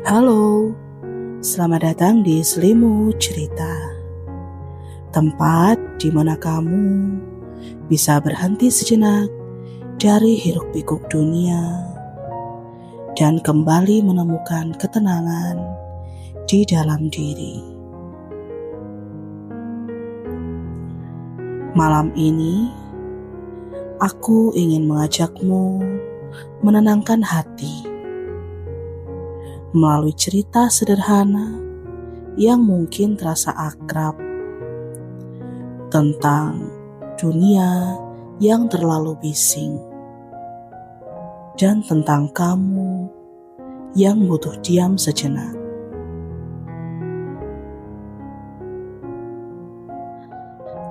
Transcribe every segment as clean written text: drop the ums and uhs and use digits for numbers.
Halo, selamat datang di Selimut Cerita, tempat di mana kamu bisa berhenti sejenak dari hiruk-pikuk dunia dan kembali menemukan ketenangan di dalam diri. Malam ini, aku ingin mengajakmu menenangkan hati melalui cerita sederhana yang mungkin terasa akrab tentang dunia yang terlalu bising dan tentang kamu yang butuh diam sejenak.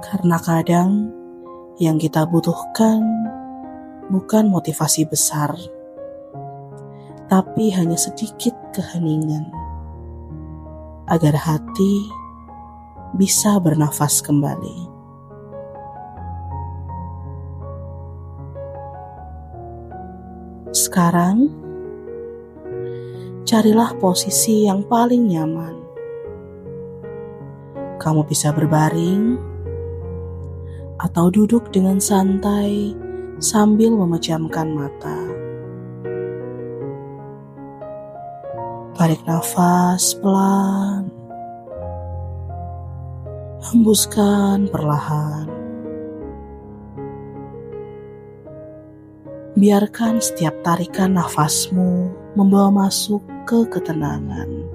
Karena kadang yang kita butuhkan bukan motivasi besar, tapi hanya sedikit keheningan agar hati bisa bernafas kembali. Sekarang, carilah posisi yang paling nyaman. Kamu bisa berbaring atau duduk dengan santai sambil memejamkan mata. Tarik nafas pelan, hembuskan perlahan. Biarkan setiap tarikan nafasmu membawa masuk ke ketenangan,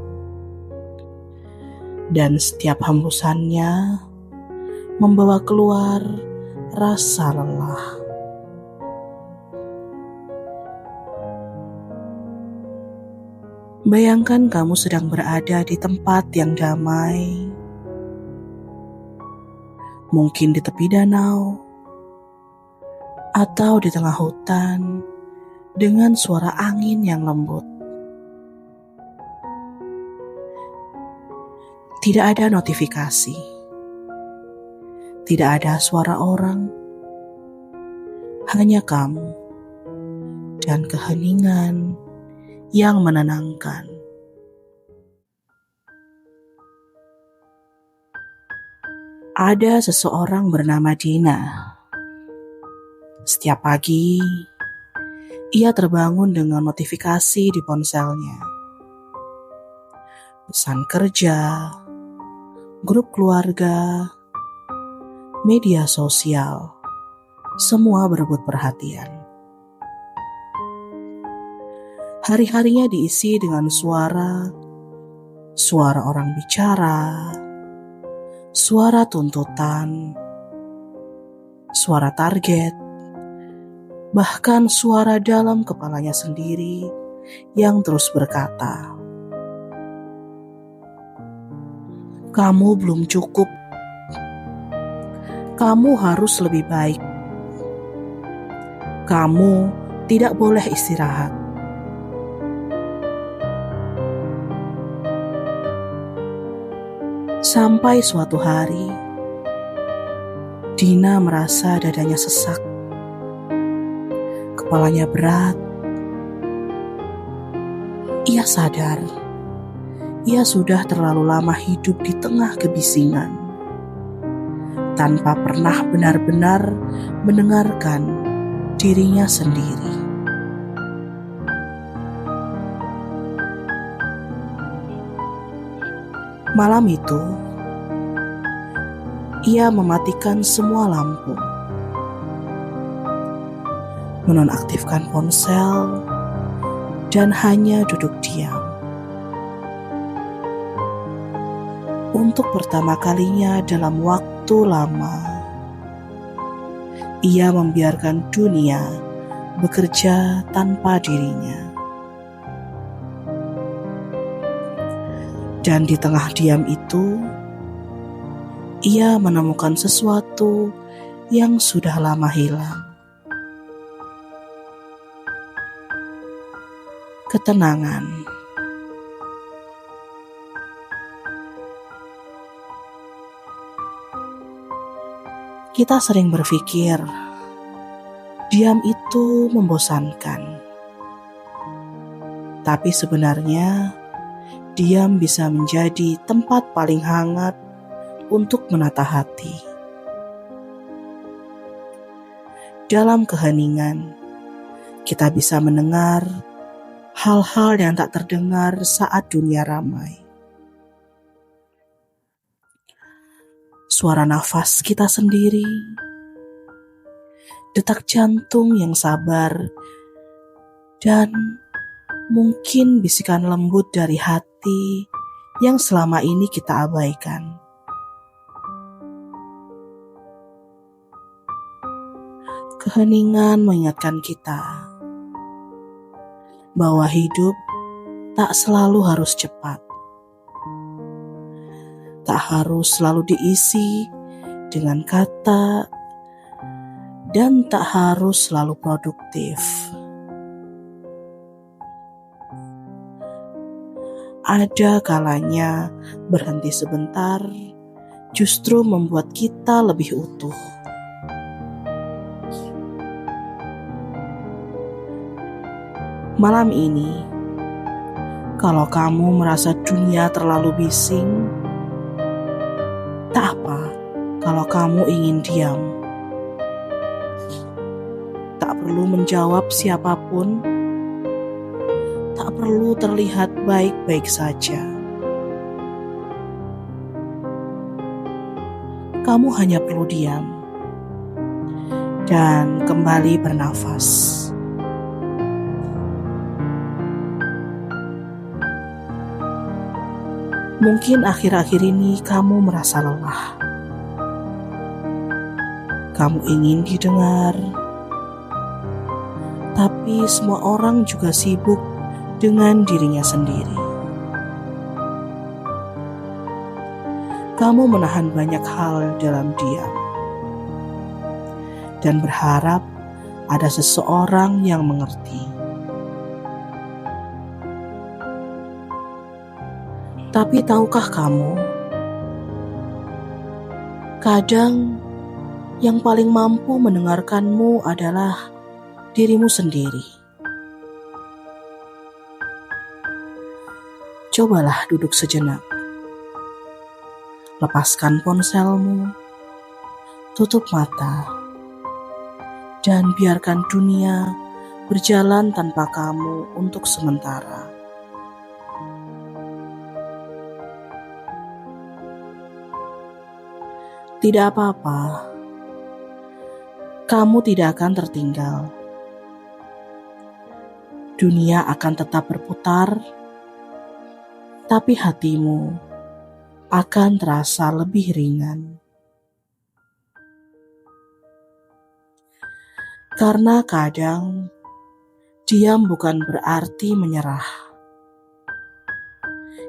dan setiap hembusannya membawa keluar rasa lelah. Bayangkan kamu sedang berada di tempat yang damai, mungkin di tepi danau, atau di tengah hutan dengan suara angin yang lembut. Tidak ada notifikasi, tidak ada suara orang, hanya kamu dan keheningan yang menenangkan. Ada seseorang bernama Dina. Setiap pagi, ia terbangun dengan notifikasi di ponselnya. Pesan kerja, grup keluarga, media sosial, semua berebut perhatian. Hari-harinya diisi dengan suara orang bicara, suara tuntutan, suara target, bahkan suara dalam kepalanya sendiri yang terus berkata, "Kamu belum cukup. Kamu harus lebih baik. Kamu tidak boleh istirahat." Sampai suatu hari, Dina merasa dadanya sesak, kepalanya berat. Ia sadar, ia sudah terlalu lama hidup di tengah kebisingan, tanpa pernah benar-benar mendengarkan dirinya sendiri. Malam itu, ia mematikan semua lampu, menonaktifkan ponsel, dan hanya duduk diam. Untuk pertama kalinya dalam waktu lama, ia membiarkan dunia bekerja tanpa dirinya. Dan di tengah diam itu, ia menemukan sesuatu yang sudah lama hilang. Ketenangan. Kita sering berpikir, diam itu membosankan. Tapi sebenarnya diam bisa menjadi tempat paling hangat untuk menata hati. Dalam keheningan, kita bisa mendengar hal-hal yang tak terdengar saat dunia ramai. Suara nafas kita sendiri, detak jantung yang sabar, dan mungkin bisikan lembut dari hati yang selama ini kita abaikan. Keheningan mengingatkan kita bahwa hidup tak selalu harus cepat, tak harus selalu diisi dengan kata, dan tak harus selalu produktif. Ada kalanya berhenti sebentar justru membuat kita lebih utuh. Malam ini, kalau kamu merasa dunia terlalu bising, tak apa kalau kamu ingin diam. Tak perlu menjawab siapapun, tak perlu terlihat baik-baik saja. Kamu hanya perlu diam dan kembali bernafas. Mungkin akhir-akhir ini kamu merasa lelah. Kamu ingin didengar, tapi semua orang juga sibuk dengan dirinya sendiri. Kamu menahan banyak hal dalam diam dan berharap ada seseorang yang mengerti. Tapi tahukah kamu, kadang yang paling mampu mendengarkanmu adalah dirimu sendiri. Cobalah duduk sejenak. Lepaskan ponselmu, tutup mata, dan biarkan dunia berjalan tanpa kamu untuk sementara. Tidak apa-apa, kamu tidak akan tertinggal. Dunia akan tetap berputar, tapi hatimu akan terasa lebih ringan. Karena kadang diam bukan berarti menyerah.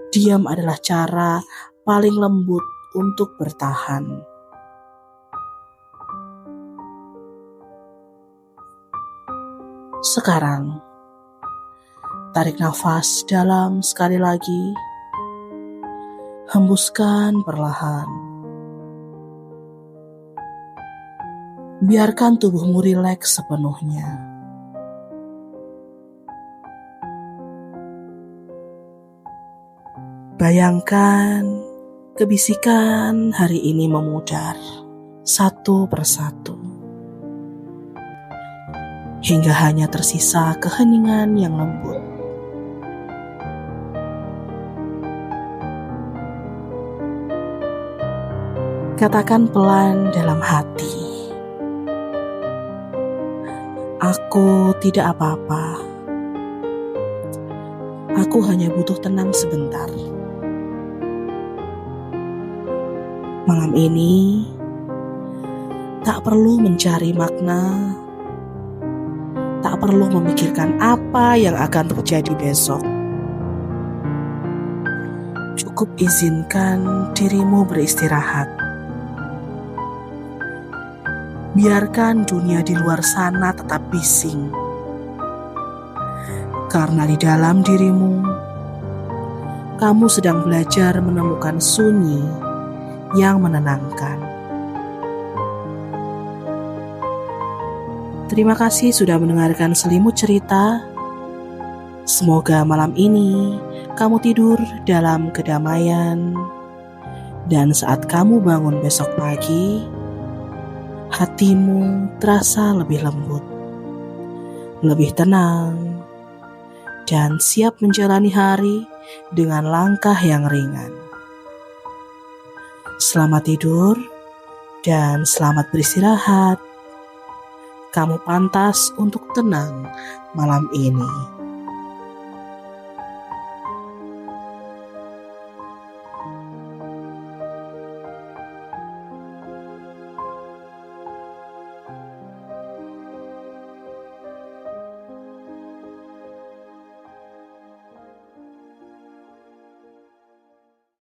Diam adalah cara paling lembut untuk bertahan. Sekarang, tarik nafas dalam sekali lagi. Hembuskan perlahan. Biarkan tubuhmu rileks sepenuhnya. Bayangkan kebisikan hari ini memudar satu persatu, hingga hanya tersisa keheningan yang lembut. Katakan pelan dalam hati, aku tidak apa-apa. Aku hanya butuh tenang sebentar. Malam ini tak perlu mencari makna, tak perlu memikirkan apa yang akan terjadi besok. Cukup izinkan dirimu beristirahat. Biarkan dunia di luar sana tetap bising. Karena di dalam dirimu, kamu sedang belajar menemukan sunyi yang menenangkan. Terima kasih sudah mendengarkan Selimut Cerita. Semoga malam ini kamu tidur dalam kedamaian, dan saat kamu bangun besok pagi, hatimu terasa lebih lembut, lebih tenang, dan siap menjalani hari dengan langkah yang ringan. Selamat tidur dan selamat beristirahat. Kamu pantas untuk tenang malam ini.